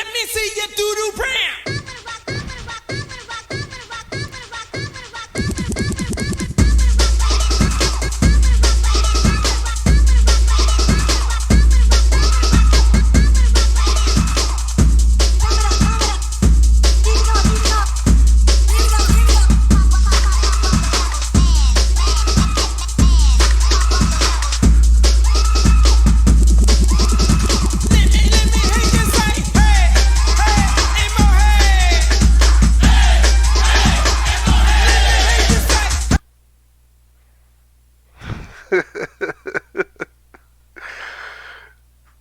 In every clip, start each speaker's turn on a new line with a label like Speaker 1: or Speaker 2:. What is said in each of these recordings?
Speaker 1: let me see you do the brown.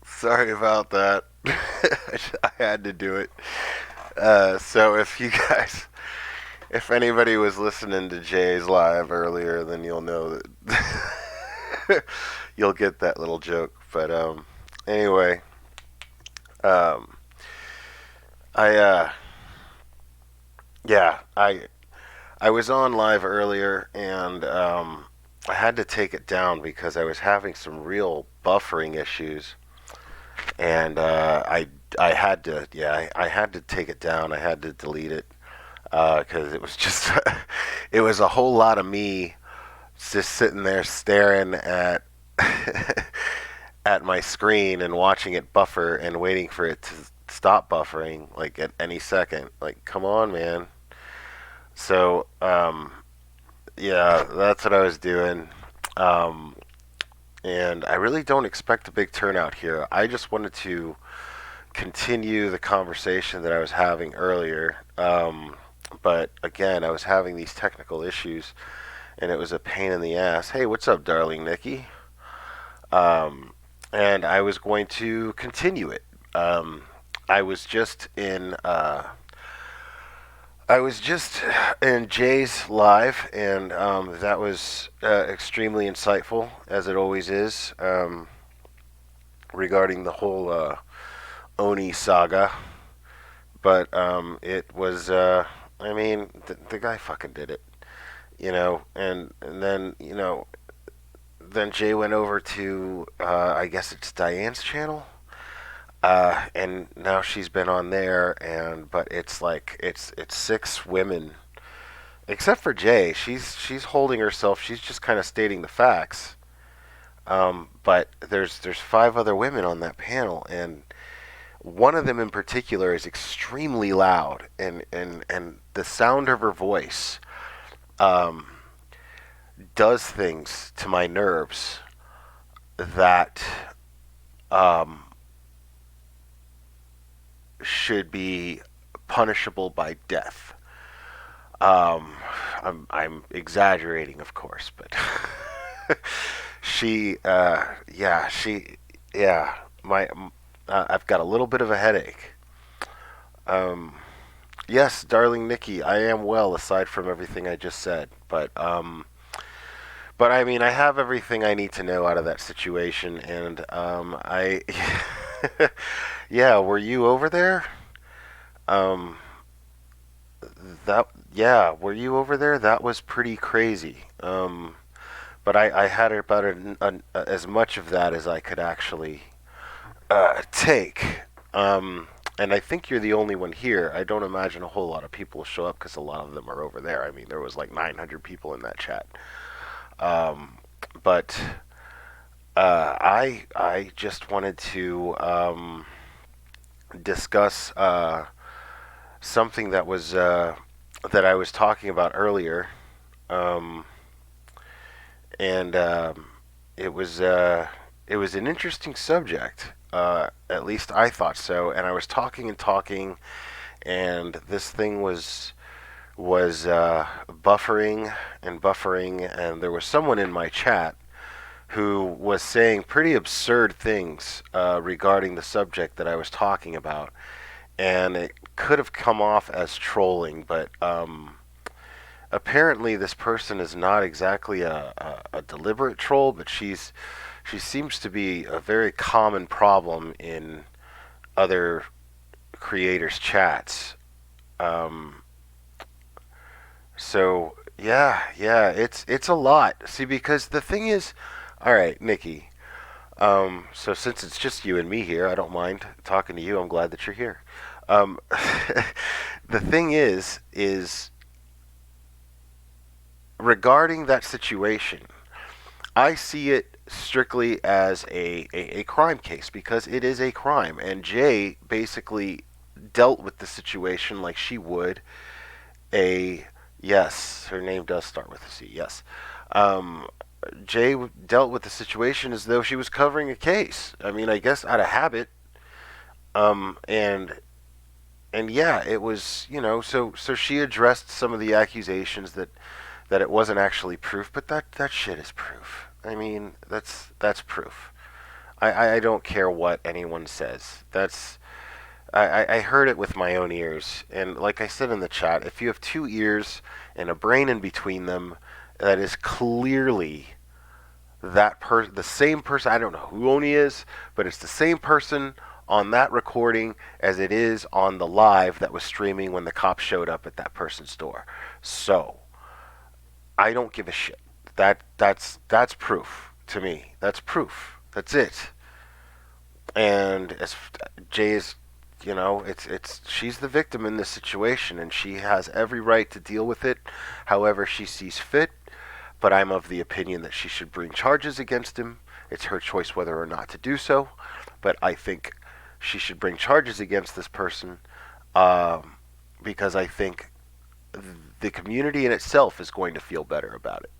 Speaker 2: Sorry about that. I had to do it. So if anybody was listening to Jay's live earlier, then you'll know that you'll get that little joke. But anyway, um, I yeah, I was on live earlier and I had to take it down because I was having some real buffering issues, and I had to I had to take it down. I had to delete it because it was just it was a whole lot of me just sitting there staring at at my screen and watching it buffer and waiting for it to stop buffering like at any second. Like, come on, man. So yeah, that's what I was doing. Um, and I really don't expect a big turnout here. I just wanted to continue the conversation that I was having earlier. But again, I was having these technical issues, and it was a pain in the ass. Hey, what's up, darling Nikki? Um, and I was going to continue it. I was just in. I was just in Jay's live, and that was extremely insightful, as it always is, regarding the whole Oni saga. But it was, I mean, the guy fucking did it, and then, then Jay went over to, I guess it's Diane's channel. And now she's been on there, and but it's like it's six women, except for Jay. She's holding herself. She's just kind of stating the facts. But there's five other women on that panel, and one of them in particular is extremely loud, and the sound of her voice um, does things to my nerves that um, should be punishable by death. Um, I'm exaggerating, of course, but she, yeah, my, I've got a little bit of a headache. Um, yes, darling Nikki, I am well, aside from everything I just said, but I mean, I have everything I need to know out of that situation, and yeah, were you over there? Um, were you over there? That was pretty crazy. But I had about as much of that as I could actually take. And I think you're the only one here. I don't imagine a whole lot of people will show up because a lot of them are over there. I mean, there was like 900 people in that chat. Um, but I just wanted to discuss something that I was talking about earlier, um, and it was an interesting subject. At least I thought so. And I was talking and talking, and this thing was buffering and buffering, and there was someone in my chat who was saying pretty absurd things regarding the subject that I was talking about, and it could have come off as trolling, but apparently this person is not exactly a deliberate troll, but she seems to be a very common problem in other creators' chats. Um, so yeah, it's a lot. See, because the thing is, all right, Nikki. So since it's just you and me here, I don't mind talking to you. I'm glad that you're here. Um, the thing is regarding that situation, I see it strictly as a crime case because it is a crime, and Jay basically dealt with the situation like she would a yes. Her name does start with a C. Yes. Um, Jay dealt with the situation as though she was covering a case. I mean, I guess out of habit. Um, and and yeah, it was, so she addressed some of the accusations that it wasn't actually proof, but that shit is proof. I mean, that's proof. I don't care what anyone says. I heard it with my own ears, and like I said in the chat, if you have two ears and a brain in between them, that is clearly the same person. I don't know who Oni is, but it's the same person on that recording as it is on the live that was streaming when the cops showed up at that person's door. So I don't give a shit. That's proof to me. That's proof. That's it. And as Jay is, it's she's the victim in this situation, and she has every right to deal with it however she sees fit. But I'm of the opinion that she should bring charges against him. It's her choice whether or not to do so. But I think she should bring charges against this person, um, because I think the community in itself is going to feel better about it,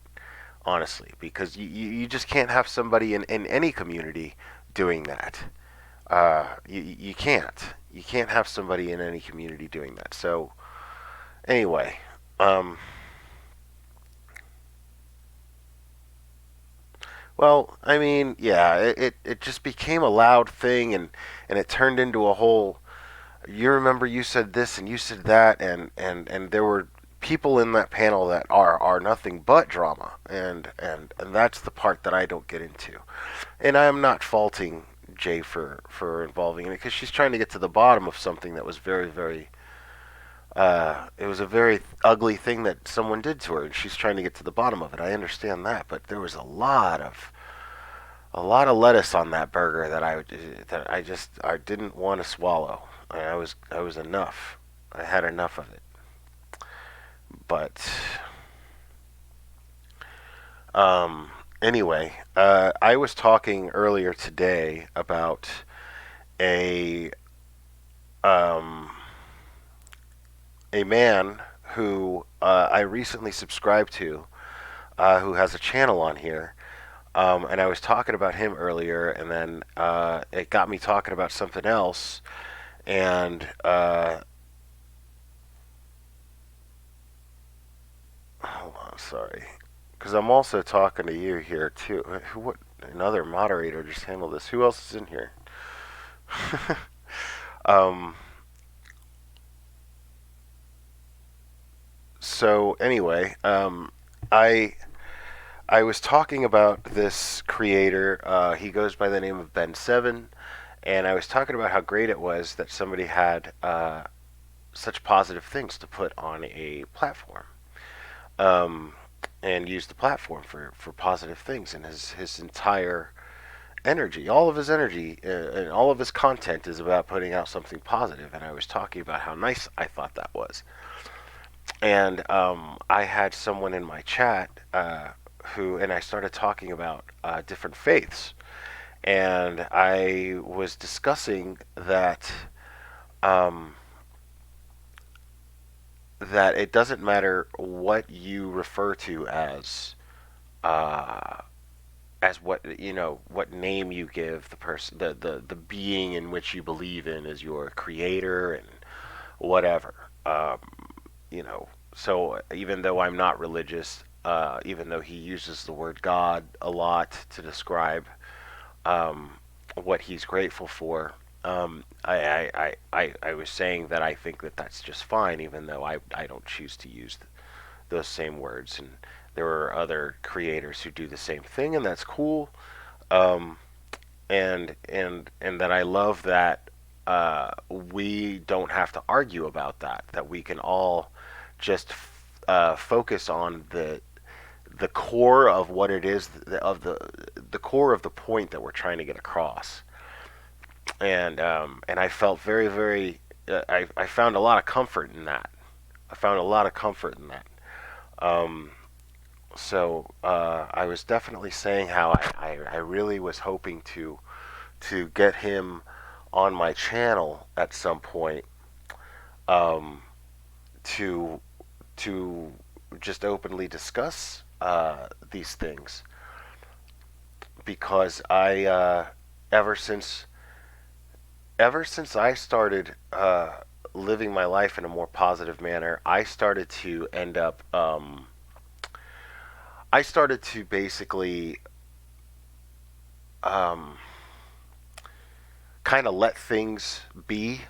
Speaker 2: honestly. Because you just can't have somebody in any community doing that. You can't. You can't have somebody in any community doing that. So, anyway, um, well, I mean, yeah, it just became a loud thing, and it turned into a whole. You remember you said this and you said that, and there were people in that panel that are nothing but drama, and that's the part that I don't get into. And I am not faulting Jay for involving in it because she's trying to get to the bottom of something that was very, very. It was a very ugly thing that someone did to her, and she's trying to get to the bottom of it. I understand that, but there was a lot of lettuce on that burger that I didn't want to swallow. I was enough. I had enough of it. But anyway, I was talking earlier today about a um, a man who I recently subscribed to, who has a channel on here. And I was talking about him earlier, and then it got me talking about something else. And hold on, sorry, because I'm also talking to you here too. What another moderator just handled this? Who else is in here? um. So anyway, I I was talking about this creator. He goes by the name of Ben Seven, and I was talking about how great it was that somebody had such positive things to put on a platform, um, and use the platform for positive things. And his entire energy, all of his energy, and all of his content is about putting out something positive. And I was talking about how nice I thought that was. And I had someone in my chat and I started talking about different faiths, and I was discussing um, that it doesn't matter what you refer to uh, as what name you give the person, the being in which you believe in as your creator and whatever. You know, so even though I'm not religious, even though he uses the word God a lot to describe um, what he's grateful for, I was saying that I think that that's just fine, even though I don't choose to use those same words. And there are other creators who do the same thing, and that's cool. Um, and that I love that we don't have to argue about that. That we can all just focus on the core of what it is, of the core of the point that we're trying to get across. And I felt very, very I found a lot of comfort in that. I found a lot of comfort in that. Um, so I was definitely saying how I really was hoping to get him on my channel at some point, um, to to just openly discuss these things, because ever since ever since I started living my life in a more positive manner, I started to basically um, kind of let things be.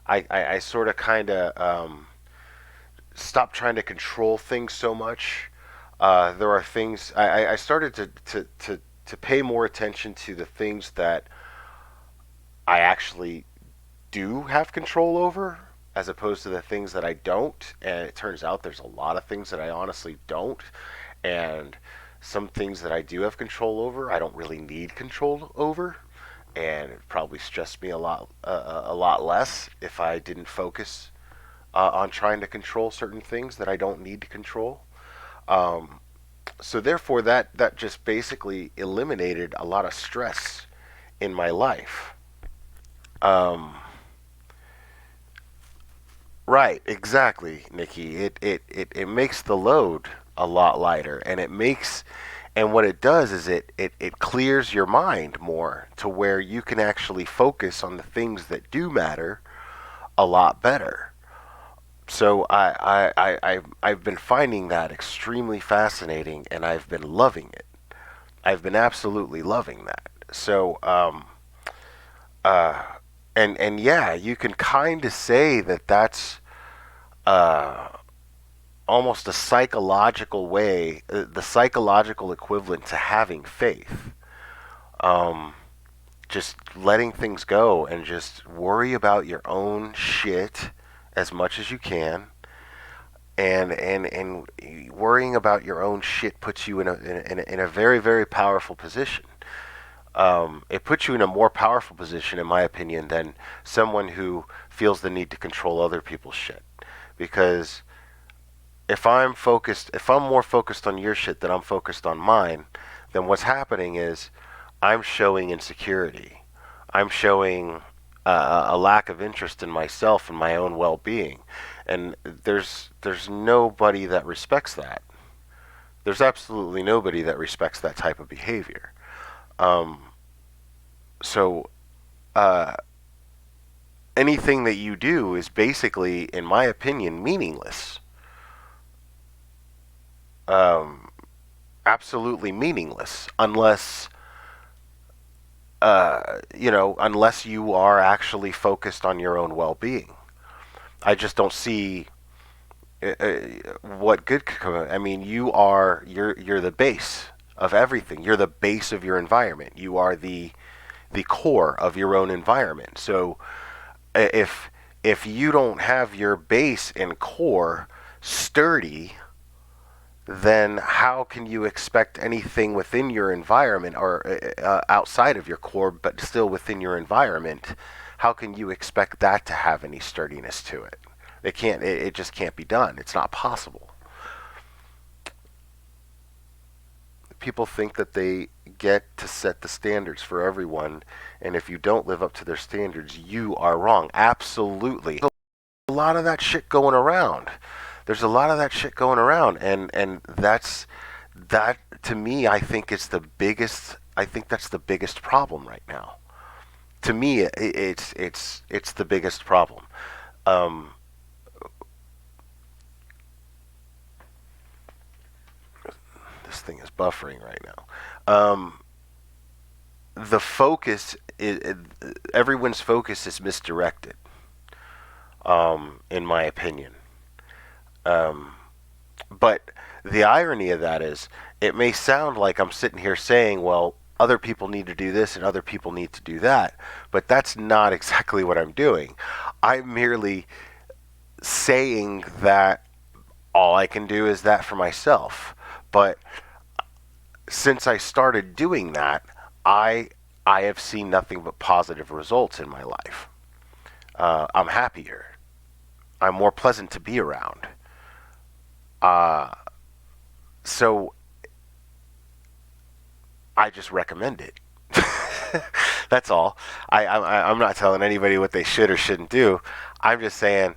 Speaker 2: I sort of kind of stopped trying to control things so much. There are things I started to pay more attention to the things that I actually do have control over, as opposed to the things that I don't. And it turns out there's a lot of things that I honestly don't. And some things that I do have control over, I don't really need control over. And it probably stressed me a lot less if I didn't focus on trying to control certain things that I don't need to control. Um, so therefore, that just basically eliminated a lot of stress in my life. Um, right, exactly, Nikki. It makes the load a lot lighter, and what it does is it clears your mind more to where you can actually focus on the things that do matter a lot better. So I've been finding that extremely fascinating, and I've been loving it. I've been absolutely loving that. Uh, and yeah, you can kind of say that that's uh, almost a psychological way, the psychological equivalent to having faith. Um, just letting things go and just worry about your own shit as much as you can. And worrying about your own shit puts you in a very, very powerful position. It puts you in a more powerful position, in my opinion, than someone who feels the need to control other people's shit. Because if I'm more focused on your shit than I'm focused on mine, then what's happening is I'm showing insecurity. I'm showing a lack of interest in myself and my own well-being, and there's nobody that respects that. There's absolutely nobody that respects that type of behavior. Um, so uh, anything that you do is basically, in my opinion, meaningless. Um, Absolutely meaningless unless you are actually focused on your own well-being. I just don't see what good could come. I mean, you're the base of everything. You're the base of your environment. You are the core of your own environment. So if you don't have your base and core sturdy, then how can you expect anything within your environment, or outside of your core, but still within your environment? How can you expect that to have any sturdiness to it? It can't. It just can't be done. It's not possible. People think that they get to set the standards for everyone, and if you don't live up to their standards, you are wrong. Absolutely. A lot of that shit going around. There's a lot of that shit going around, and that to me, I think it's the biggest. I think that's the biggest problem right now. To me, it's the biggest problem. Um, this thing is buffering right now. The focus is, everyone's focus is misdirected. In my opinion. Um, but the irony of that is, it may sound like I'm sitting here saying, well, other people need to do this and other people need to do that, but that's not exactly what I'm doing. I'm merely saying that all I can do is that for myself. But since I started doing that, I I have seen nothing but positive results in my life. I'm happier. I'm more pleasant to be around. Uh, so I just recommend it. That's all. I'm not telling anybody what they should or shouldn't do. I'm just saying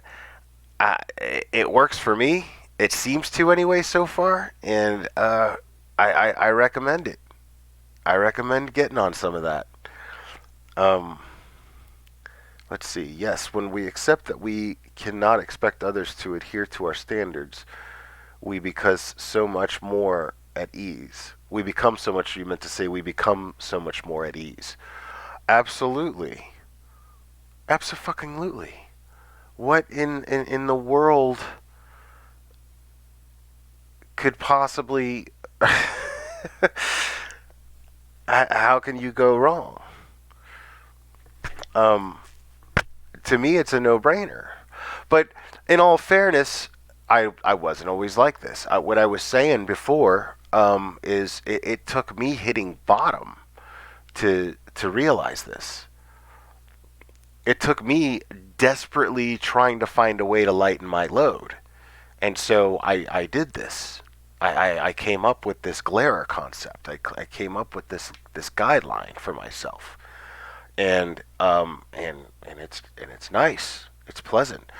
Speaker 2: it works for me. It seems to anyway so far, and I recommend it. I recommend getting on some of that. Um, let's see. Yes, when we accept that we cannot expect others to adhere to our standards, we because so much more at ease. We become so much. You meant to say we become so much more at ease. Absolutely, absolutely. What in the world could possibly? How can you go wrong? Um, to me, it's a no-brainer. But in all fairness, I wasn't always like this. What I was saying before is it took me hitting bottom to realize this. It took me desperately trying to find a way to lighten my load, and so I did this. I came up with this Glera concept. I came up with this guideline for myself, and it's nice. It's pleasant.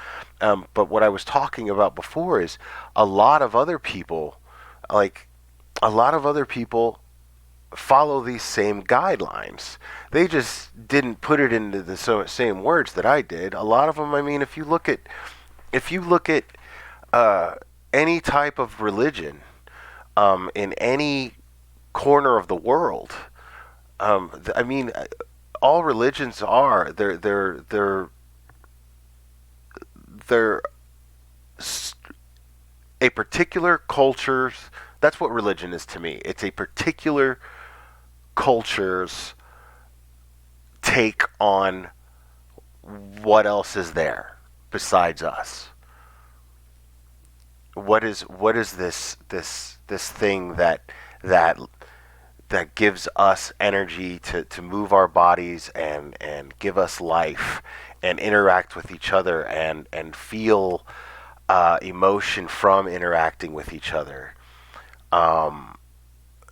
Speaker 2: But what I was talking about before is a lot of other people, like a lot of other people, follow these same guidelines. They just didn't put it into the same words that I did. A lot of them. I mean, if you look at uh, any type of religion in any corner of the world, I mean, all religions are they're a particular culture's. That's what religion is to me. It's a particular culture's take on what else is there besides us. What is this thing that that gives us energy to move our bodies and give us life and interact with each other and feel emotion from interacting with each other. Um,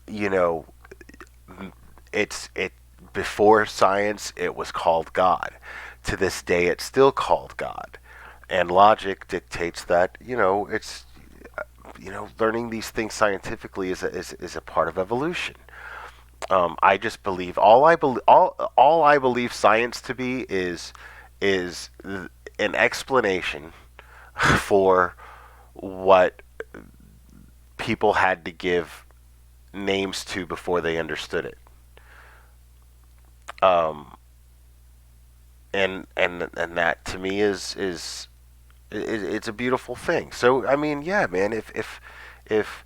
Speaker 2: you know, it before science it was called God. To this day, it's still called God, and logic dictates that it's learning these things scientifically is a part of evolution. I just believe all I believe science to be is an explanation for what people had to give names to before they understood it. Um, and that to me is it's a beautiful thing. So I mean, yeah, man, if if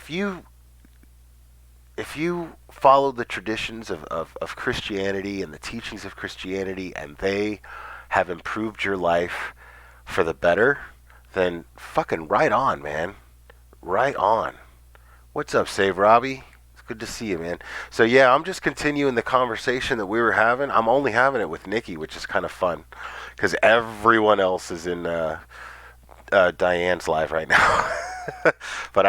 Speaker 2: you follow the traditions of Christianity and the teachings of Christianity and they have improved your life for the better, then fucking right on, man. Right on. What's up, Save Robbie? It's good to see you, man. So yeah, I'm just continuing the conversation that we were having. I'm only having it with Nikki, which is kind of fun because everyone else is in Diane's live right now. But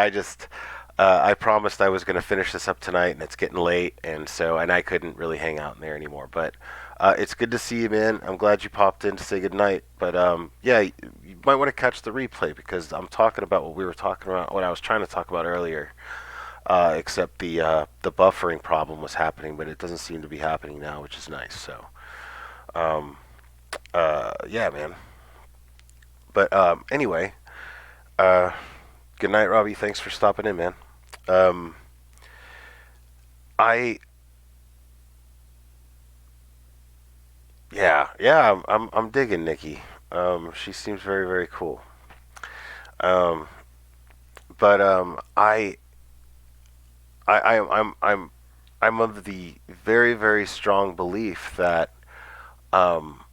Speaker 2: I promised I was going to finish this up tonight, and it's getting late, and I couldn't really hang out in there anymore. But it's good to see you, man. I'm glad you popped in to say goodnight. But yeah, you might want to catch the replay because I'm talking about what we were talking about, what I was trying to talk about earlier. Except the buffering problem was happening, but it doesn't seem to be happening now, which is nice. So um, yeah, man. But anyway, uh, good night, Robbie. Thanks for stopping in, man. Um, I yeah, I'm digging Nikki. She seems very very cool. Um, but I'm of the very very strong belief that um,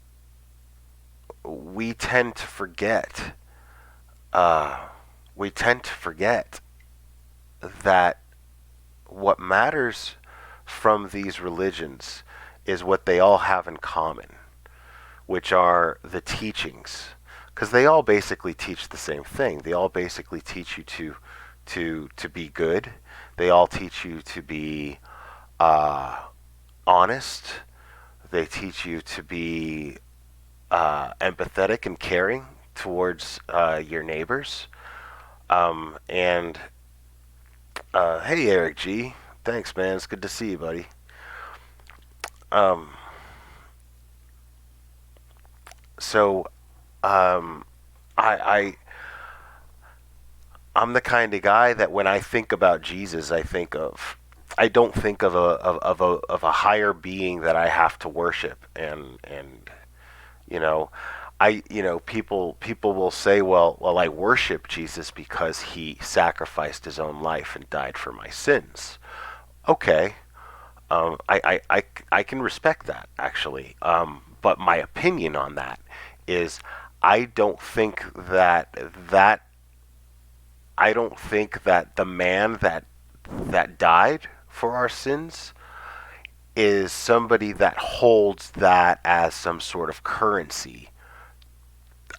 Speaker 2: we tend to forget. Uh, we tend to forget that what matters from these religions is what they all have in common, which are the teachings, because they all basically teach the same thing. They all basically teach you to be good. They all teach you to be honest. They teach you to be empathetic and caring towards your neighbors. And hey, Eric G. Thanks, man. It's good to see you, buddy. Um, so, I I'm the kind of guy that when I think about Jesus, I don't think of a higher being that I have to worship, and you know, people will say, well, I worship Jesus because he sacrificed his own life and died for my sins. Okay, I can respect that actually, but my opinion on that is I don't think that I don't think that the man that died for our sins is somebody that holds that as some sort of currency.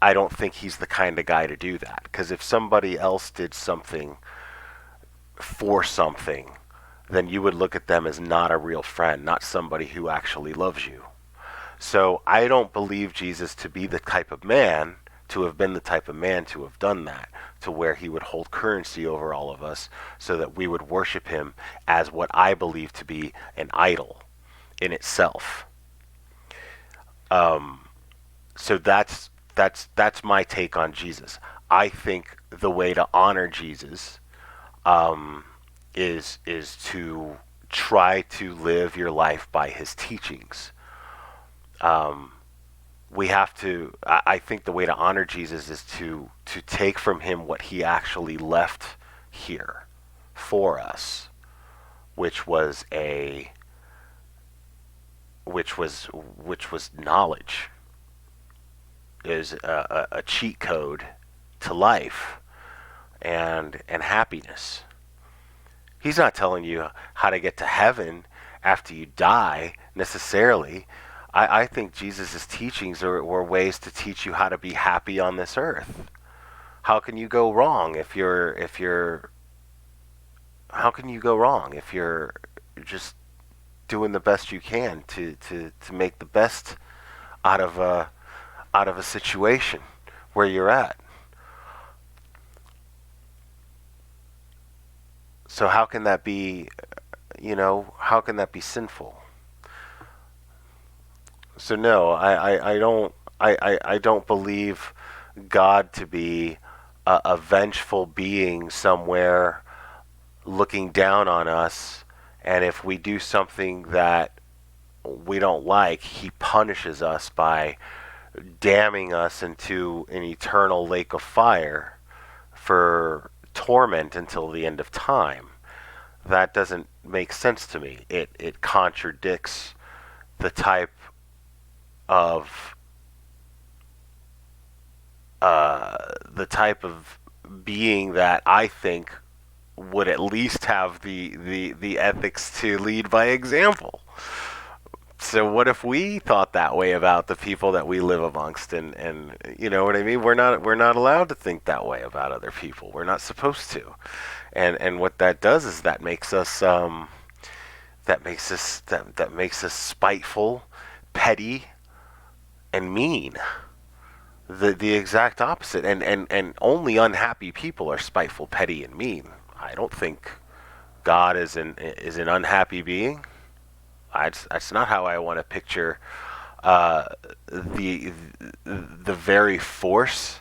Speaker 2: I don't think he's the kind of guy to do that. Because if somebody else did something for something, then you would look at them as not a real friend, not somebody who actually loves you. So I don't believe Jesus to be the type of man, to have been the type of man to have done that, to where he would hold currency over all of us so that we would worship him as what I believe to be an idol in itself. So that's my take on Jesus. I think the way to honor Jesus is to try to live your life by his teachings. We have to. I think the way to honor Jesus is to take from him what he actually left here for us, which was a which was knowledge, is a cheat code to life and happiness. He's not telling you how to get to heaven after you die necessarily. I think Jesus' teachings were ways to teach you how to be happy on this earth. How can you go wrong if you're how can you go wrong if you're just doing the best you can to make the best out of a situation where you're at? So how can that be, how can that be sinful? So no, I don't believe God to be a vengeful being somewhere looking down on us, and if we do something that we don't like, he punishes us by damning us into an eternal lake of fire for torment until the end of time. That doesn't make sense to me. It contradicts the type of being that I think would at least have the ethics to lead by example. So what if we thought that way about the people that we live amongst, and you know what I mean? We're not allowed to think that way about other people. We're not supposed to. And what that does is that makes us spiteful, petty, and mean. The exact opposite. And only unhappy people are spiteful, petty, and mean. I don't think God is an unhappy being. That's not how I want to picture the very force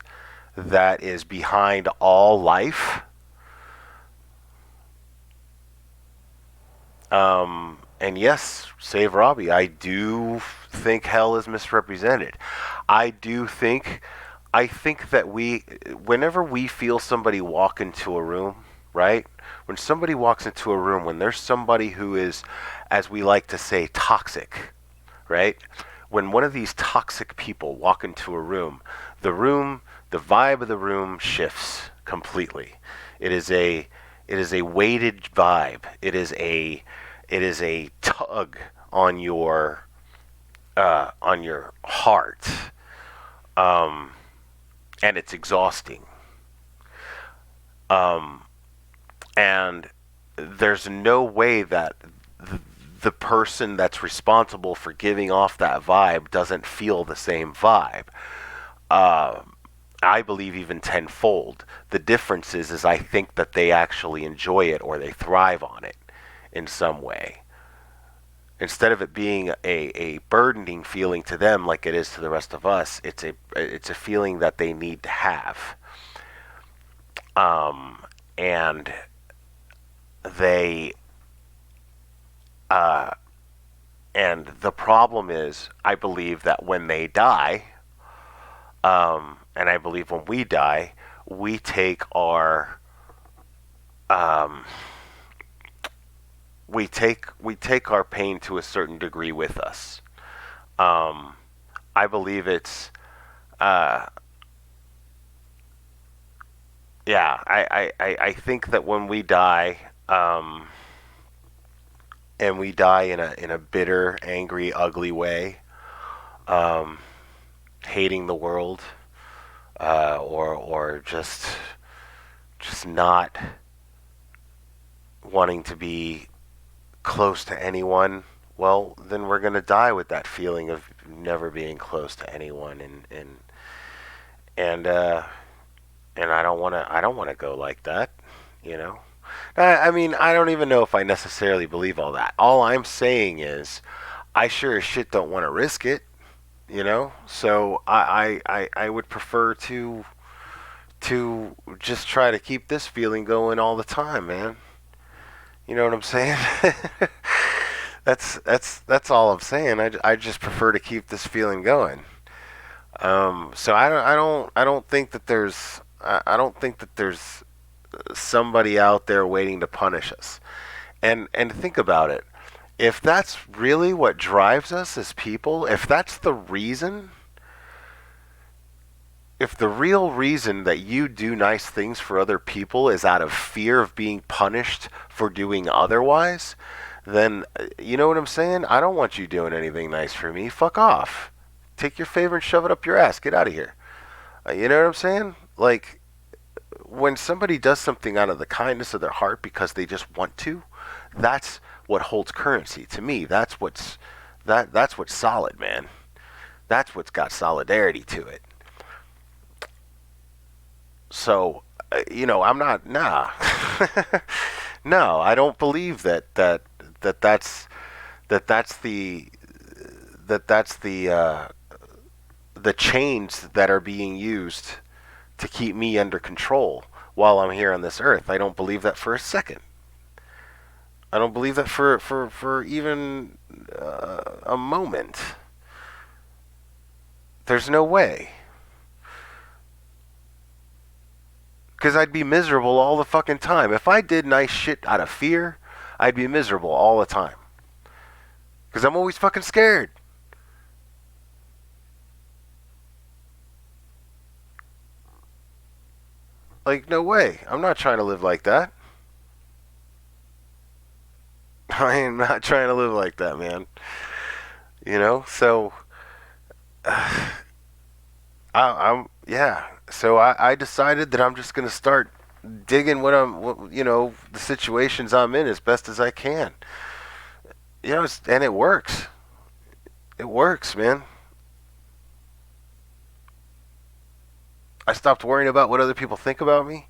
Speaker 2: that is behind all life. And yes, save Robbie, I do think hell is misrepresented. I think that whenever we feel somebody walk into a room, right? When somebody walks into a room, when there's somebody who is, as we like to say, toxic, right? When one of these toxic people walk into a room, the vibe of the room shifts completely. It is a weighted vibe. It is a tug on your on your heart, and it's exhausting. Um, and there's no way that the person that's responsible for giving off that vibe doesn't feel the same vibe. Uh, I believe even tenfold. The difference is I think that they actually enjoy it or they thrive on it in some way. Instead of it being a burdening feeling to them like it is to the rest of us, it's a feeling that they need to have. And they uh, and the problem is, I believe that when they die, and I believe when we die, we take our um, we take our pain to a certain degree with us. Um, I believe it's uh, yeah. I think that when we die, and we die in a bitter, angry, ugly way, um, hating the world, or just not wanting to be close to anyone, well, then we're gonna die with that feeling of never being close to anyone, and and I don't wanna go like that, you know. I mean, I don't even know if I necessarily believe all that. All I'm saying is, I sure as shit don't want to risk it, you know. So I would prefer to just try to keep this feeling going all the time, man. You know what I'm saying? That's all I'm saying. I just prefer to keep this feeling going. So I don't think that I don't think that there's somebody out there waiting to punish us. And think about it. If that's really what drives us as people, if that's the reason, if the real reason that you do nice things for other people is out of fear of being punished for doing otherwise, then you know what I'm saying? I don't want you doing anything nice for me. Fuck off. Take your favor and shove it up your ass. Get out of here. You know what I'm saying? Like, when somebody does something out of the kindness of their heart because they just want to, that's what holds currency to me. That's what's solid, man. That's what's got solidarity to it. So, I'm not. Nah. No, I don't believe that that's the chains that are being used to keep me under control while I'm here on this earth. I don't believe that for a second. I don't believe that for even a moment. There's no way. Because I'd be miserable all the fucking time. If I did nice shit out of fear, I'd be miserable all the time. Because I'm always fucking scared. Like, no way. I'm not trying to live like that. I am not trying to live like that, man. So yeah. So I decided that I'm just gonna start digging the situations I'm in as best as I can. And it works. It works, man. I stopped worrying about what other people think about me.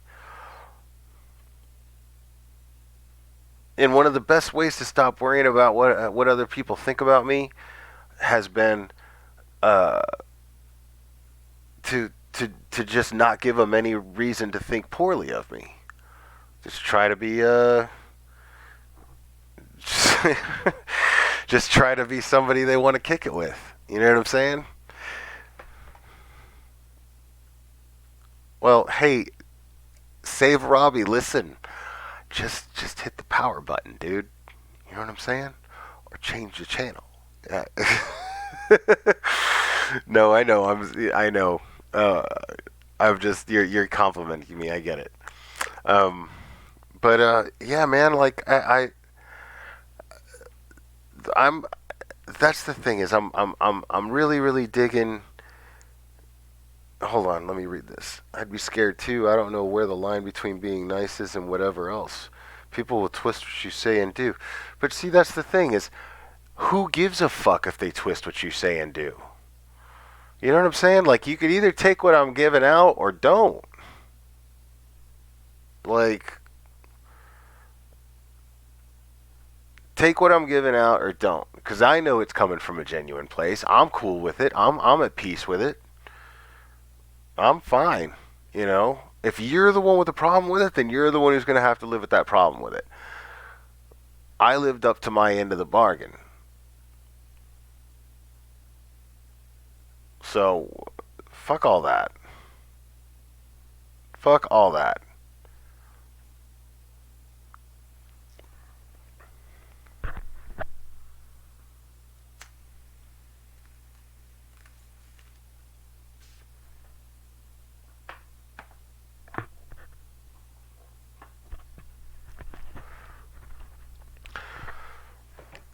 Speaker 2: And one of the best ways to stop worrying about what other people think about me has been uh, to just not give them any reason to think poorly of me. Just try to be just try to be somebody they want to kick it with. You know what I'm saying? Well, hey, save Robbie. Listen, just hit the power button, dude. You know what I'm saying? Or change the channel. Yeah. No, I know. I know. Uh, I'm just you're complimenting me. I get it. Um, but yeah, man. Like I'm that's the thing is I'm really really digging. Hold on, let me read this. I'd be scared too. I don't know where the line between being nice is and whatever else. People will twist what you say and do. But see, that's the thing is, who gives a fuck if they twist what you say and do? You know what I'm saying? Like, you could either take what I'm giving out or don't. Like, take what I'm giving out or don't. Because I know it's coming from a genuine place. I'm cool with it. I'm at peace with it. I'm fine. You know? If you're the one with the problem with it, then you're the one who's going to have to live with that problem with it. I lived up to my end of the bargain. So, fuck all that. Fuck all that.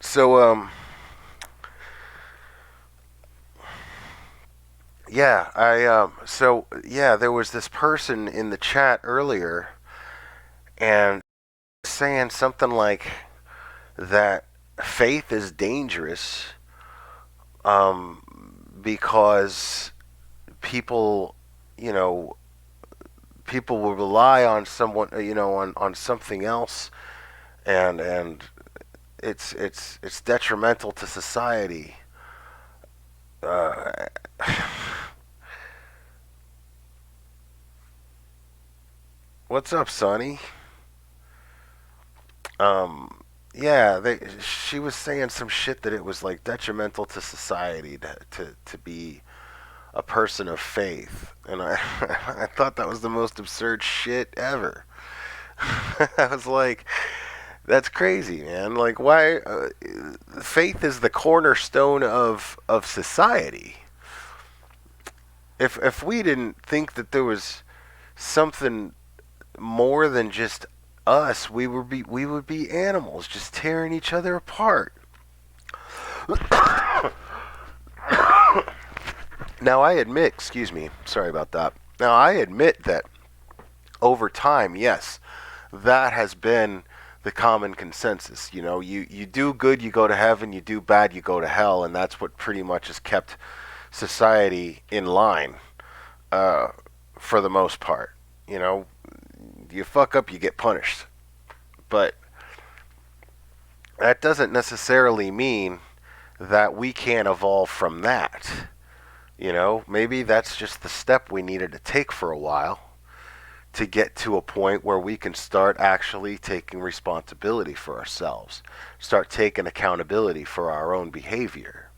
Speaker 2: So, yeah, yeah, there was this person in the chat earlier and saying something like that faith is dangerous because people, you know, people will rely on someone, on something else, and it's detrimental to society. Uh, what's up, Sonny? Yeah, she was saying some shit that it was like detrimental to society to be a person of faith, and I I thought that was the most absurd shit ever. I was like, that's crazy, man. Like, why? Faith is the cornerstone of society. If we didn't think that there was something more than just us, we would be animals just tearing each other apart. Now I admit, excuse me, sorry about that. Now I admit that over time, yes, that has been the common consensus. You know, you do good, you go to heaven. You do bad, you go to hell, and that's what pretty much has kept society in line uh, for the most part. You know, you fuck up, you get punished. But that doesn't necessarily mean that we can't evolve from that. You know, maybe that's just the step we needed to take for a while to get to a point where we can start actually taking responsibility for ourselves, start taking accountability for our own behavior,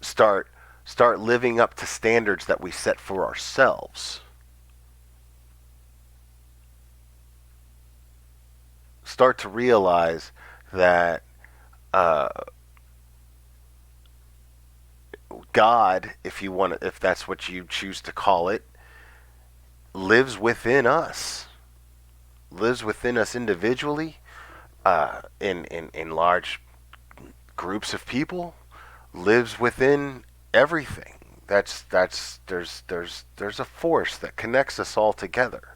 Speaker 2: start start living up to standards that we set for ourselves. Start to realize that uh, God, if that's what you choose to call it, lives within us, lives within us individually, in large groups of people, lives within everything. There's a force that connects us all together.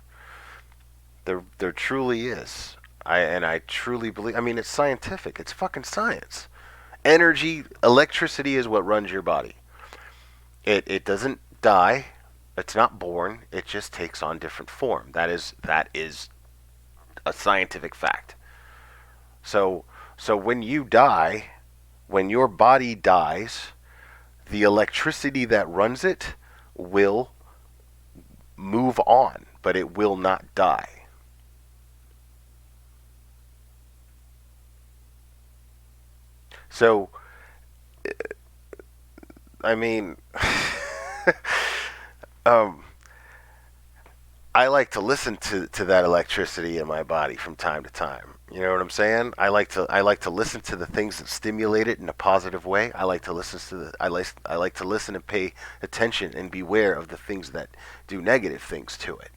Speaker 2: There truly is. I truly believe. I mean, it's scientific. It's fucking science. Energy, electricity is what runs your body. It doesn't die. It's not born. It just takes on different form. That is a scientific fact. So when you die, when your body dies, the electricity that runs it will move on, but it will not die. So, I mean, um, I like to listen to that electricity in my body from time to time. You know what I'm saying? I like to listen to the things that stimulate it in a positive way. I like to listen and pay attention and beware of the things that do negative things to it.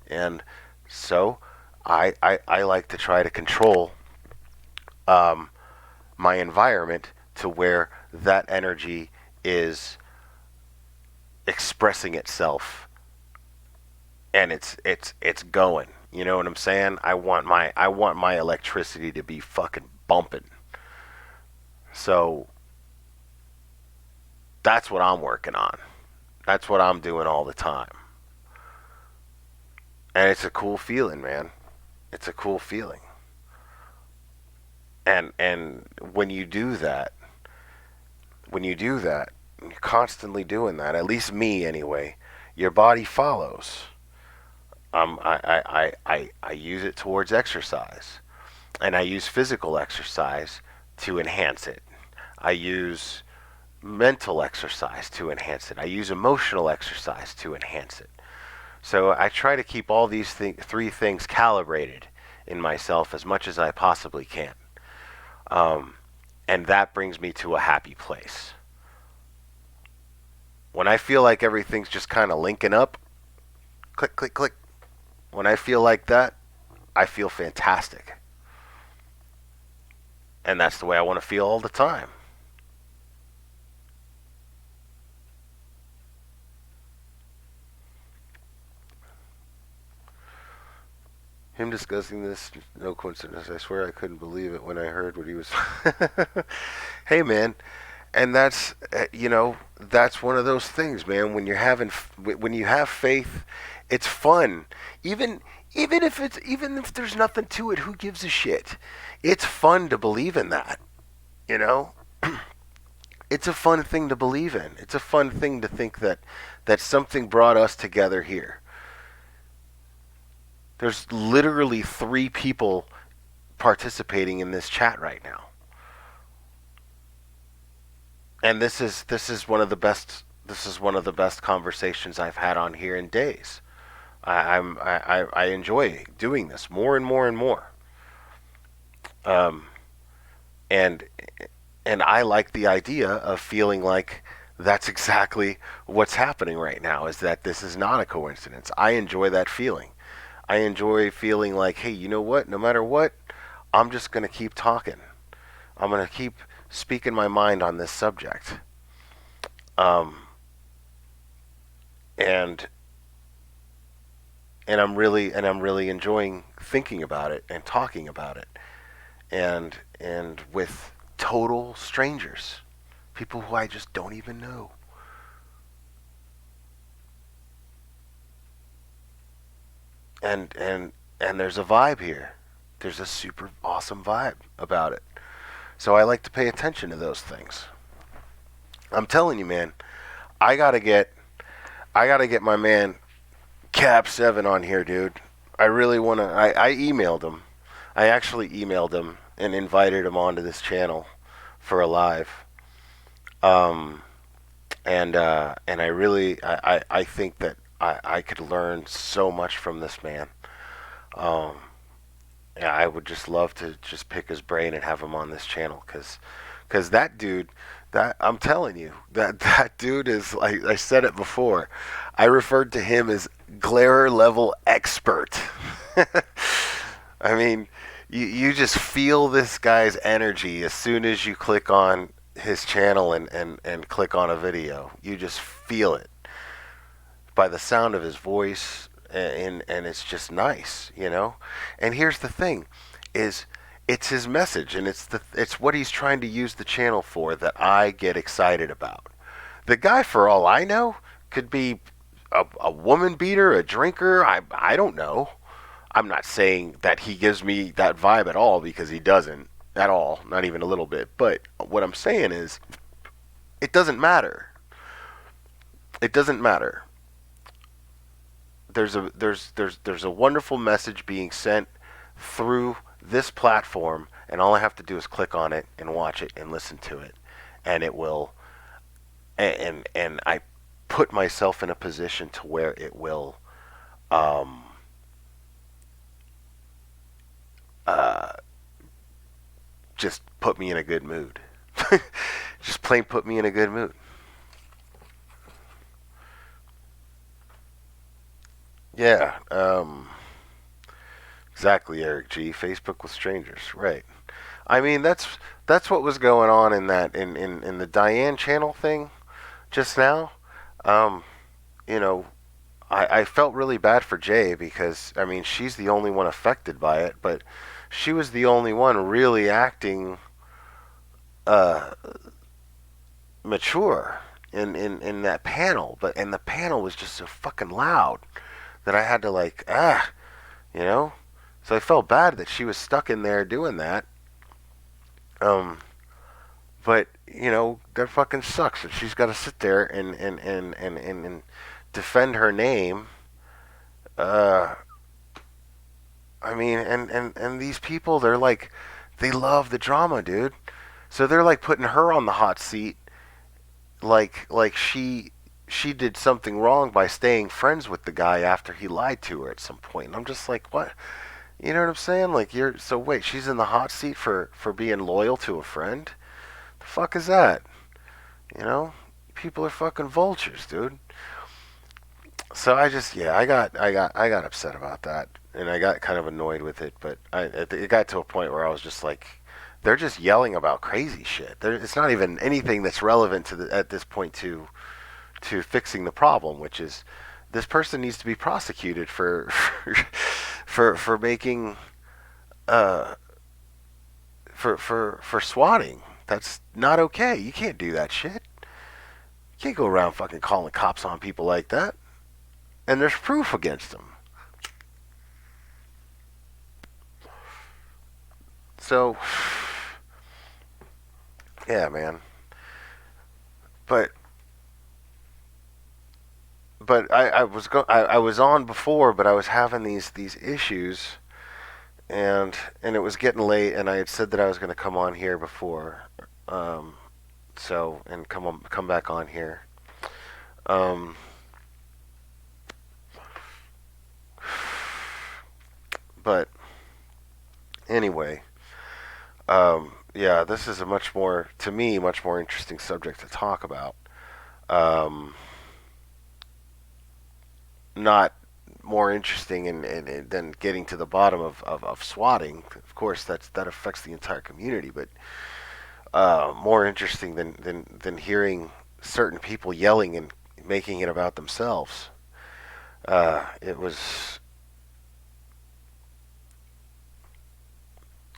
Speaker 2: And so I like to try to control um, my environment to where that energy is expressing itself, and it's going. You know what I'm saying? I want my electricity to be fucking bumping. So that's what I'm working on. That's what I'm doing all the time. And it's a cool feeling, man. It's a cool feeling. And when you do that, you're constantly doing that. At least me, anyway. Your body follows. I use it towards exercise, and I use physical exercise to enhance it. I use mental exercise to enhance it. I use emotional exercise to enhance it. So I try to keep all these three things calibrated in myself as much as I possibly can. And that brings me to a happy place. When I feel like everything's just kind of linking up, click, click, click. When I feel like that, I feel fantastic. And that's the way I want to feel all the time. Him discussing this, no coincidence. I swear I couldn't believe it when I heard what he was. Hey, man, and that's that's one of those things, man. When you have faith, it's fun. Even even if there's nothing to it, who gives a shit? It's fun to believe in that. You know, it's a fun thing to believe in. It's a fun thing to think that something brought us together here. There's literally 3 people participating in this chat right now. And this is one of the best conversations I've had on here in days. I enjoy doing this more and more and more. And and I like the idea of feeling like that's exactly what's happening right now, is that this is not a coincidence. I enjoy that feeling. I enjoy feeling like, hey, you know what? No matter what, I'm just going to keep talking. I'm going to keep speaking my mind on this subject. Um, and I'm really enjoying thinking about it and talking about it, and with total strangers, people who I just don't even know. And there's a vibe here. There's a super awesome vibe about it. So I like to pay attention to those things. I'm telling you, man, I gotta get my man Cap7 on here, dude. I really wanna. I emailed him. I actually emailed him and invited him onto this channel for a live. Um, and I really I think that I could learn so much from this man. Um, yeah, I would just love to just pick his brain and have him on this channel, cause that dude, that I'm telling you, that dude is, like I said it before, I referred to him as glare level expert. I mean, you just feel this guy's energy as soon as you click on his channel and click on a video. You just feel it by the sound of his voice, and it's just nice, you know. And here's the thing, is it's his message, and it's what he's trying to use the channel for that I get excited about. The guy, for all I know, could be a woman beater, a drinker. I don't know. I'm not saying that he gives me that vibe at all, because he doesn't at all, not even a little bit. But what I'm saying is, it doesn't matter. It doesn't matter. There's a wonderful message being sent through this platform, and all I have to do is click on it and watch it and listen to it, and it will. And I put myself in a position to where it will. Um, uh, just put me in a good mood. Just plain put me in a good mood. Yeah, exactly, Eric G. Facebook with strangers, right? I mean, that's what was going on in that in the Diane channel thing just now. Um, you know, I felt really bad for Jay because I mean she's the only one affected by it, but she was the only one really acting uh, mature in that panel. But and the panel was just so fucking loud that I had to like you know. So I felt bad that she was stuck in there doing that. Um, but you know that fucking sucks that she's got to sit there and defend her name. Uh, I mean, and these people, they're like, they love the drama, dude. So they're like putting her on the hot seat, like she did something wrong by staying friends with the guy after he lied to her at some point. And I'm just like, what? You know what I'm saying? Like you're so wait, she's in the hot seat for being loyal to a friend. The fuck is that? You know, people are fucking vultures, dude. So I just yeah, I got upset about that, and I got kind of annoyed with it. But it got to a point where I was just like, they're just yelling about crazy shit. It's not even anything that's relevant to at this point to fixing the problem, which is this person needs to be prosecuted for for making uh for swatting. That's not okay. You can't do that shit. You can't go around fucking calling cops on people like that. And there's proof against them. So yeah, man. But I was on before, but I was having these issues, and it was getting late, and I had said that I was going to come on here before, um, so and come back on here. Um, but anyway, yeah, this is a much more to me much more interesting subject to talk about. Um, Not more interesting than getting to the bottom of swatting. Of course, that affects the entire community, but more interesting than hearing certain people yelling and making it about themselves. It was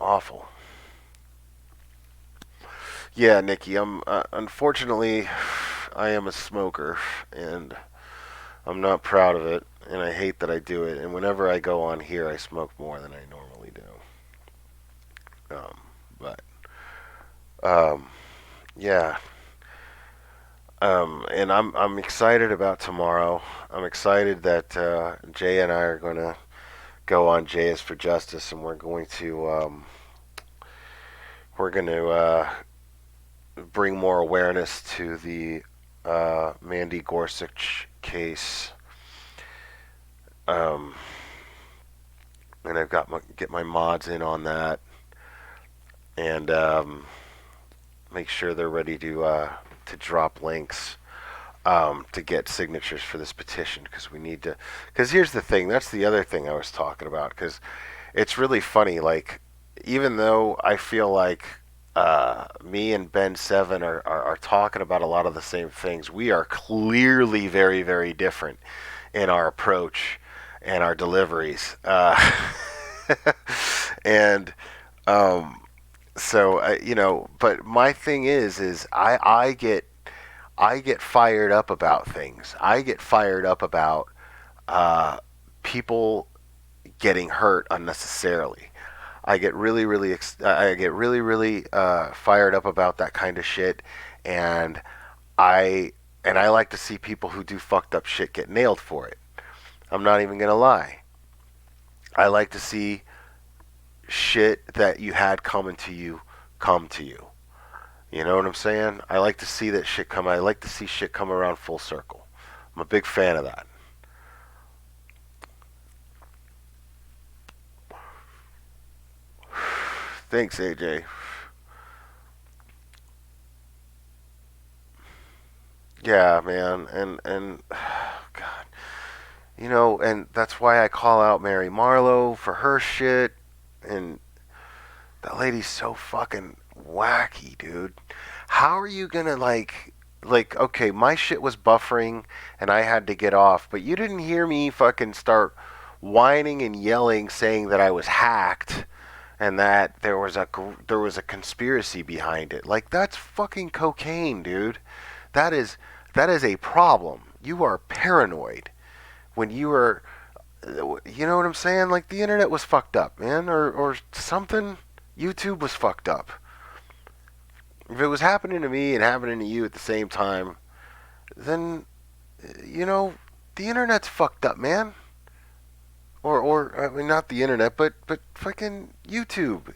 Speaker 2: awful. Yeah, Nikki, I'm unfortunately I am a smoker, and I'm not proud of it, and I hate that I do it. And whenever I go on here, I smoke more than I normally do. But yeah, and I'm excited about tomorrow. I'm excited that Jay and I are going to go on Jay is for Justice, and we're going to bring more awareness to the Mandy Gorsuch case. Um, and I've got get my mods in on that, and make sure they're ready to drop links to get signatures for this petition because we need to. Because here's the thing. That's the other thing I was talking about. Because it's really funny. Like, even though I feel like me and Ben Seven are talking about a lot of the same things, we are clearly very, very different in our approach and our deliveries. And um, so you know, but my thing is I get fired up about things. I get fired up about uh, people getting hurt unnecessarily. I get really fired up about that kind of shit, and I I like to see people who do fucked up shit get nailed for it. I'm not even gonna lie. I like to see shit that you had coming to you come to you. You know what I'm saying? I like to see that shit come. I like to see shit come around full circle. I'm a big fan of that. Thanks, AJ. Yeah, man, and God, you know, and that's why I call out Mary Marlowe for her shit, and That lady's so fucking wacky, dude. How are you gonna like okay, my shit was buffering and I had to get off, but you didn't hear me fucking start whining and yelling saying that I was hacked and that there was a conspiracy behind it. Like that's fucking cocaine, dude. That is that is a problem. You are paranoid when you are you know what I'm saying? Like the internet was fucked up, man, or something. YouTube was fucked up. If it was happening to me and happening to you at the same time, then you know the internet's fucked up, man. Or I mean, not the internet, but fucking YouTube.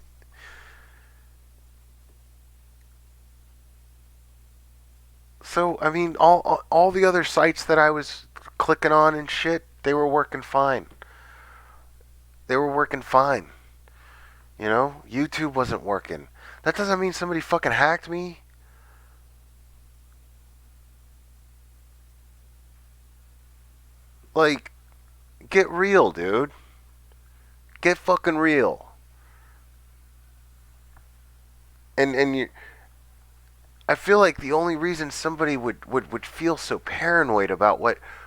Speaker 2: So I mean, all the other sites that I was clicking on and shit, they were working fine. They were working fine. You know, YouTube wasn't working. That doesn't mean somebody fucking hacked me. Like, get real, dude. Get fucking real. And you, I feel like the only reason somebody would feel so paranoid about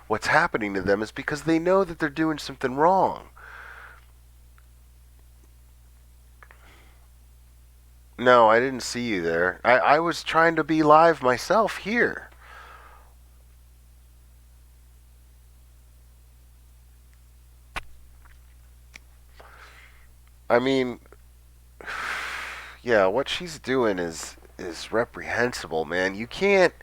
Speaker 2: what's happening to them is because they know that they're doing something wrong. No, I didn't see you there. I was trying to be live myself here. I mean, yeah, what she's doing is reprehensible, man. You can't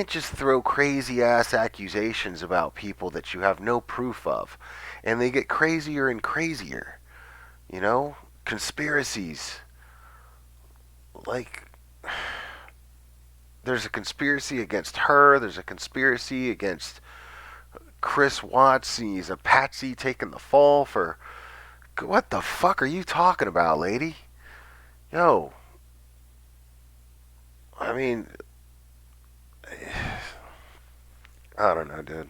Speaker 2: just throw crazy ass accusations about people that you have no proof of, and they get crazier and crazier. You know, conspiracies. Like, there's a conspiracy against her. There's a conspiracy against Chris Watts. He's a patsy taking the fall for. What the fuck are you talking about, lady? Yo, I mean, I don't know, dude.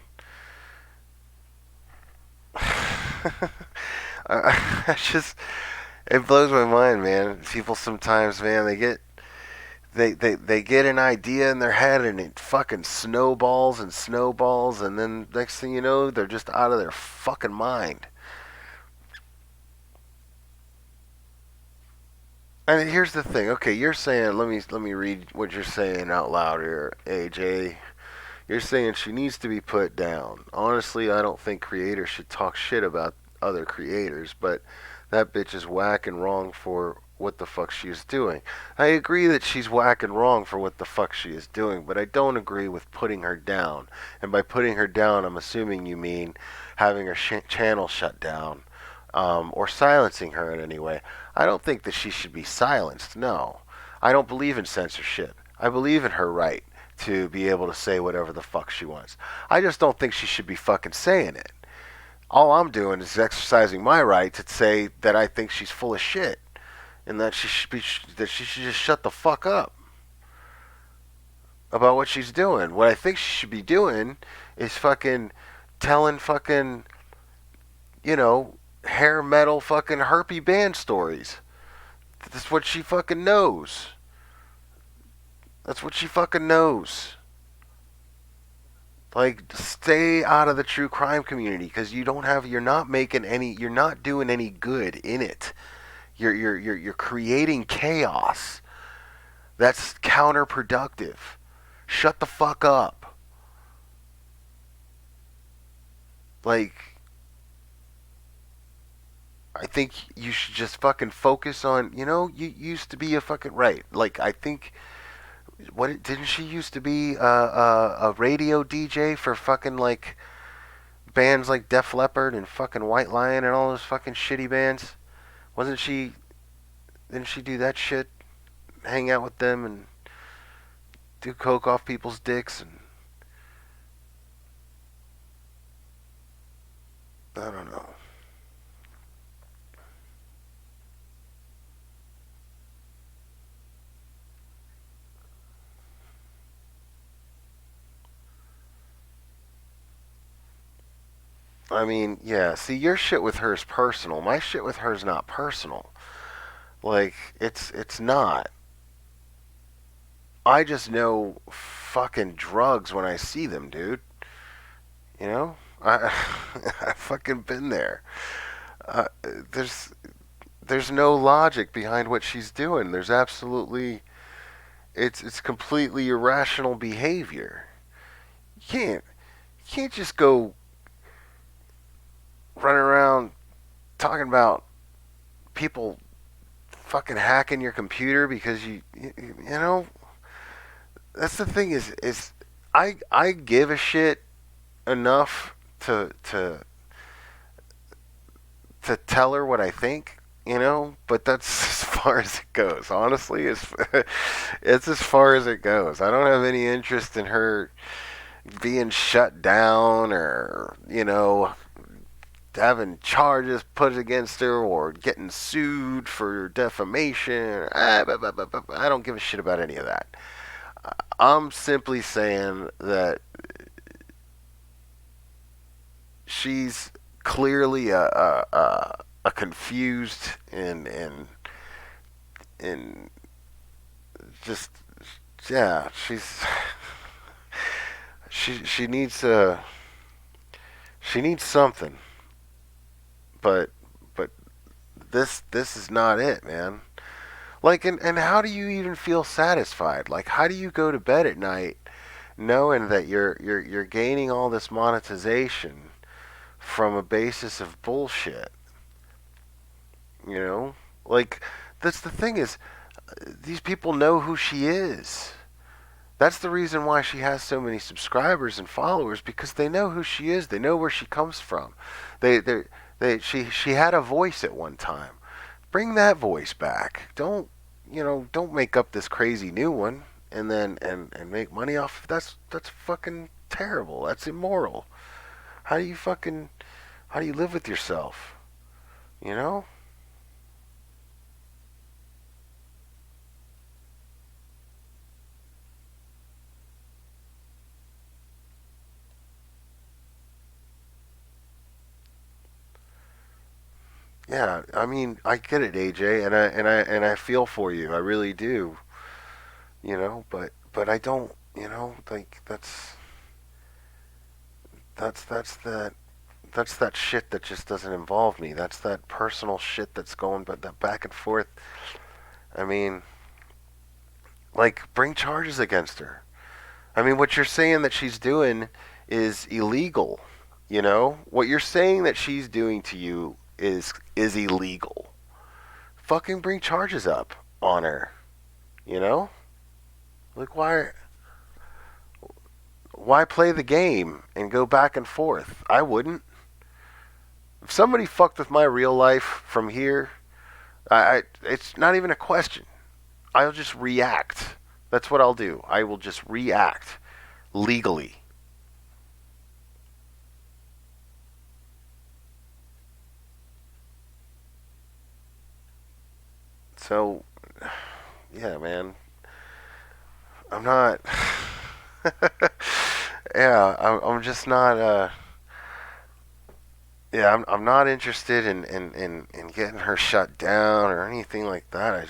Speaker 2: I just it blows my mind, man. People sometimes, man, they get an idea in their head and it fucking snowballs and snowballs, and then next thing you know, they're just out of their fucking mind. And here's the thing. Okay, you're saying let me read what you're saying out loud here, AJ. You're saying she needs to be put down. Honestly, I don't think creators should talk shit about other creators, but that bitch is whack and wrong for what the fuck she is doing. I agree that she's whack and wrong for what the fuck she is doing, but I don't agree with putting her down. And by putting her down, I'm assuming you mean having her channel shut down, or silencing her in any way. I don't think that she should be silenced. No. I don't believe in censorship. I believe in her right to be able to say whatever the fuck she wants. I just don't think she should be fucking saying it. All I'm doing is exercising my right to say that I think she's full of shit and that she should just shut the fuck up about what she's doing. What I think she should be doing is fucking telling fucking, you know, hair metal fucking herpy band stories. That's what she fucking knows. That's what she fucking knows. Like, stay out of the true crime community because you're not making any, you're not doing any good in it. You're creating chaos. That's counterproductive. Shut the fuck up. Like, I think you should just fucking focus on, you used to be a fucking right. Like, I think what didn't she used to be a radio DJ for fucking like bands like Def Leppard and fucking White Lion and all those fucking shitty bands? Wasn't she? Didn't she do that shit? Hang out with them and do coke off people's dicks and I don't know. I mean, yeah. See, your shit with her is personal. My shit with her is not personal. Like it's not. I just know fucking drugs when I see them, dude. You know, I I fucking been there. Uh, there's there's no logic behind what she's doing. There's absolutely it's completely irrational behavior. You can't just go running around talking about people fucking hacking your computer because you know that's the thing is I give a shit enough to tell her what I think, but that's as far as it goes. Honestly, it's as far as it goes. I don't have any interest in her being shut down or, having charges put against her or getting sued for defamation. I don't give a shit about any of that. I'm simply saying that she's clearly a confused and just yeah, she needs she needs something, but but this is not it, man. Like, and how do you even feel satisfied? Like, how do you go to bed at night knowing that you're gaining all this monetization from a basis of bullshit? You know, like that's the thing is these people know who she is. That's the reason why she has so many subscribers and followers because they know who she is. They know where she comes from. They she had a voice at one time. Bring that voice back. Don't make up this crazy new one and then and make money off. That's fucking terrible. That's immoral. How do you fucking how do you live with yourself? You know? Yeah, I mean, I get it, AJ, and I feel for you. I really do. But I don't, like that's that shit that just doesn't involve me. That's that personal shit that's going but that back and forth. I mean, like bring charges against her. I mean, what you're saying that she's doing is illegal. What you're saying that she's doing to you is illegal. Fucking bring charges up on her. You know? Like why play the game and go back and forth? I wouldn't. If somebody fucked with my real life from here, it's not even a question. I'll just react. That's what I'll do. I will just react legally. So, yeah, man. I'm not. Yeah, I'm just not. Yeah, I'm not interested in getting her shut down or anything like that.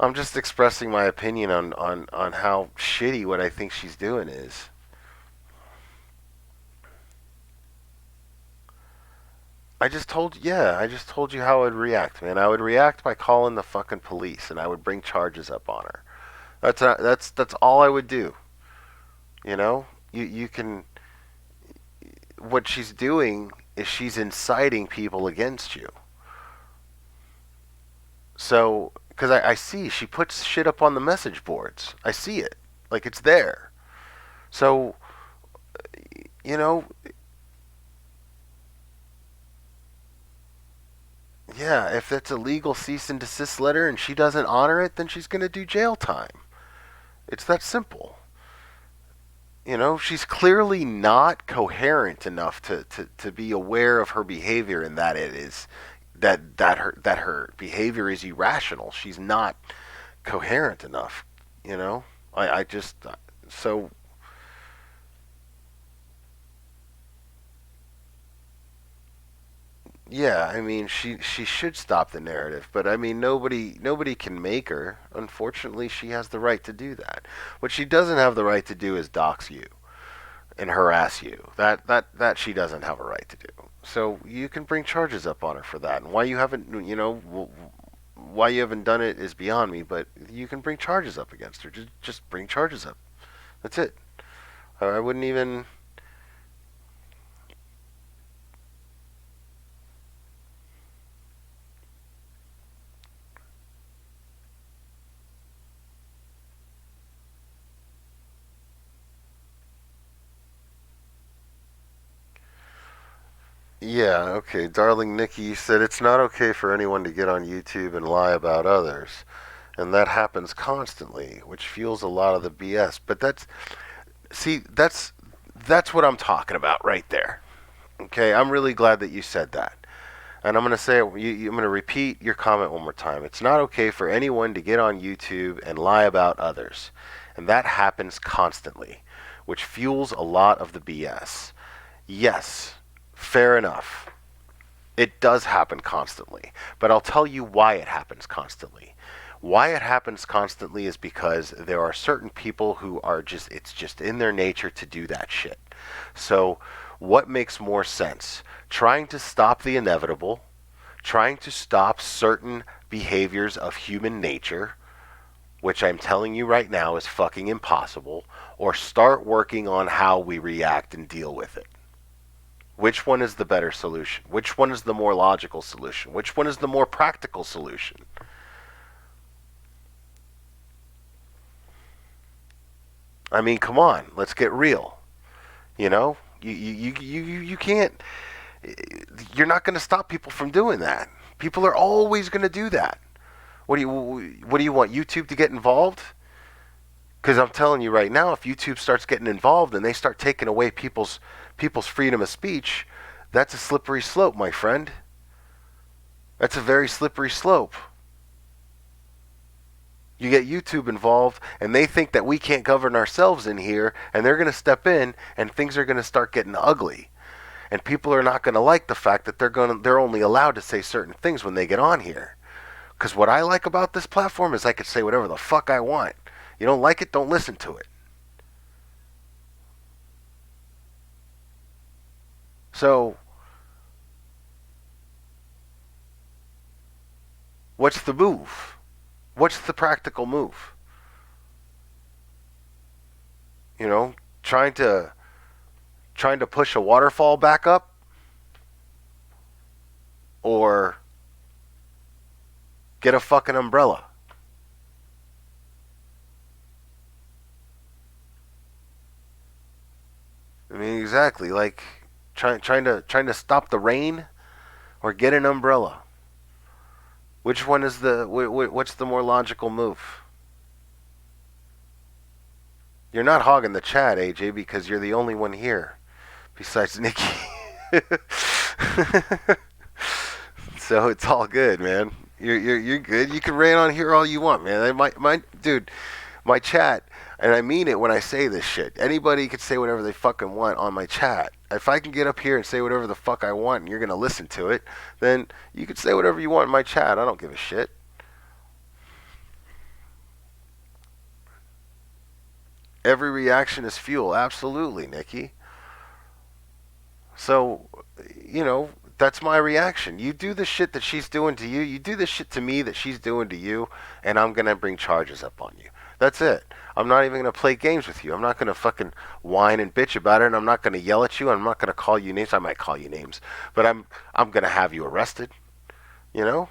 Speaker 2: I'm just expressing my opinion on how shitty what I think she's doing is. I just told you how I'd react, man. I would react by calling the fucking police and I would bring charges up on her. That's all I would do. You know, you can. What she's doing is she's inciting people against you. So, because I see she puts shit up on the message boards. I see it, like it's there. So, you know, yeah, if it's a legal cease and desist letter and she doesn't honor it, then she's gonna do jail time. It's that simple. She's clearly not coherent enough to be aware of her behavior and that it is that her behavior is irrational. She's not coherent enough. I just so Yeah, I mean, she should stop the narrative, but I mean, nobody can make her. Unfortunately, she has the right to do that. What she doesn't have the right to do is dox you and harass you. That she doesn't have a right to do. So you can bring charges up on her for that. And why you haven't, why you haven't done it is beyond me. But you can bring charges up against her. Just bring charges up. That's it. I wouldn't even. Yeah, okay. Darling Nikki said it's not okay for anyone to get on YouTube and lie about others. And that happens constantly, which fuels a lot of the BS. But see, that's what I'm talking about right there. Okay, I'm really glad that you said that. And I'm going to say, I'm going to repeat your comment one more time. It's not okay for anyone to get on YouTube and lie about others. And that happens constantly, which fuels a lot of the BS. Yes, fair enough. It does happen constantly. But I'll tell you why it happens constantly. Why it happens constantly is because there are certain people who are it's just in their nature to do that shit. So, what makes more sense? Trying to stop the inevitable, trying to stop certain behaviors of human nature, which I'm telling you right now is fucking impossible, or start working on how we react and deal with it. Which one is the better solution? Which one is the more logical solution? Which one is the more practical solution? I mean, come on, let's get real. You know, you can't. You're not going to stop people from doing that. People are always going to do that. What do you want YouTube to get involved? Because I'm telling you right now, if YouTube starts getting involved and they start taking away people's freedom of speech, that's a slippery slope, my friend. That's a very slippery slope. You get YouTube involved, and they think that we can't govern ourselves in here, and they're going to step in, and things are going to start getting ugly. And people are not going to like the fact that they're only allowed to say certain things when they get on here. Because what I like about this platform is I could say whatever the fuck I want. You don't like it, don't listen to it. So, what's the move? What's the practical move? You know, trying to push a waterfall back up, or get a fucking umbrella. I mean, exactly. Like trying to stop the rain, or get an umbrella. Which one is what's the more logical move? You're not hogging the chat, AJ, because you're the only one here besides Nikki. So it's all good, man. You're good. You can rain on here all you want, man. My dude, my chat, and I mean it when I say this shit. Anybody can say whatever they fucking want on my chat. If I can get up here and say whatever the fuck I want, and you're gonna listen to it, then you can say whatever you want in my chat. I don't give a shit. Every reaction is fuel. Absolutely, Nikki. So, that's my reaction. You do the shit that she's doing to you. You do the shit to me that she's doing to you, and I'm gonna bring charges up on you. That's it. I'm not even gonna play games with you. I'm not gonna fucking whine and bitch about it, and I'm not gonna yell at you. I'm not gonna call you names. I might call you names, but I'm gonna have you arrested. You know,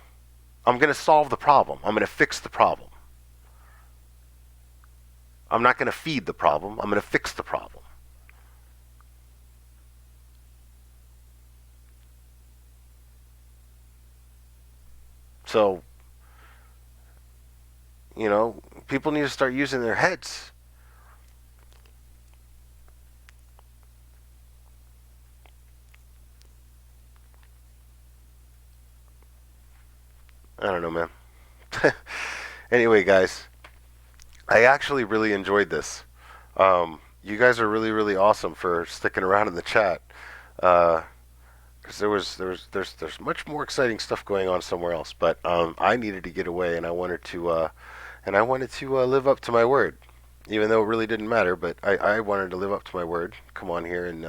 Speaker 2: I'm gonna solve the problem. I'm gonna fix the problem. I'm not gonna feed the problem. I'm gonna fix the problem. So, people need to start using their heads. I don't know, man. Anyway, guys, I actually really enjoyed this. You guys are really, really awesome for sticking around in the chat. Because because there's much more exciting stuff going on somewhere else. But I needed to get away, and I wanted to live up to my word, even though it really didn't matter. But I wanted to live up to my word. Come on here and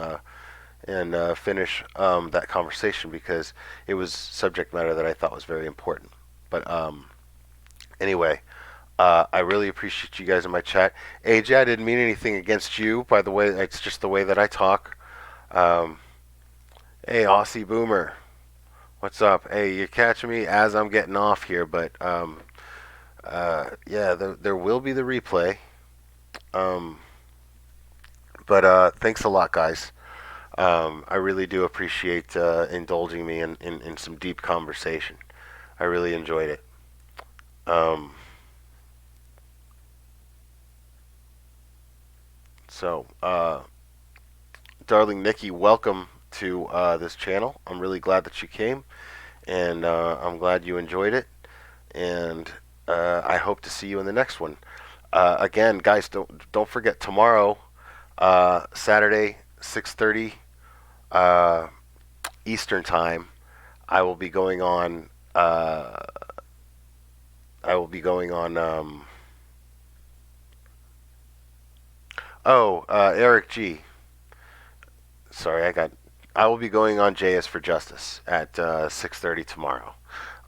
Speaker 2: finish that conversation because it was subject matter that I thought was very important. But anyway, I really appreciate you guys in my chat. AJ, I didn't mean anything against you. By the way, it's just the way that I talk. Um, hey, Aussie Boomer, what's up? Hey, you're catching me as I'm getting off here, but yeah, there will be the replay. Um, but thanks a lot, guys. I really do appreciate indulging me in some deep conversation. I really enjoyed it. Um, so, darling Nikki, welcome to this channel. I'm really glad that you came, and I'm glad you enjoyed it. And I hope to see you in the next one. Again, guys, don't forget tomorrow, Saturday, 6:30 Eastern time. I will be going on. I will be going on. Eric G. Sorry, I will be going on JS for Justice at 6:30 tomorrow,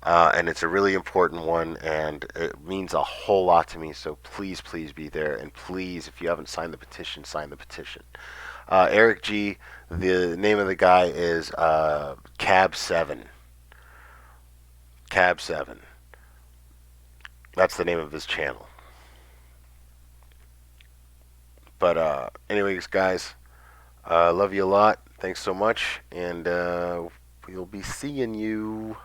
Speaker 2: and it's a really important one, and it means a whole lot to me. So please, please be there, and please, if you haven't signed the petition, sign the petition. Eric G. The name of the guy is Cab7. Cab7. That's the name of his channel. But anyways, guys, love you a lot. Thanks so much, and we'll be seeing you.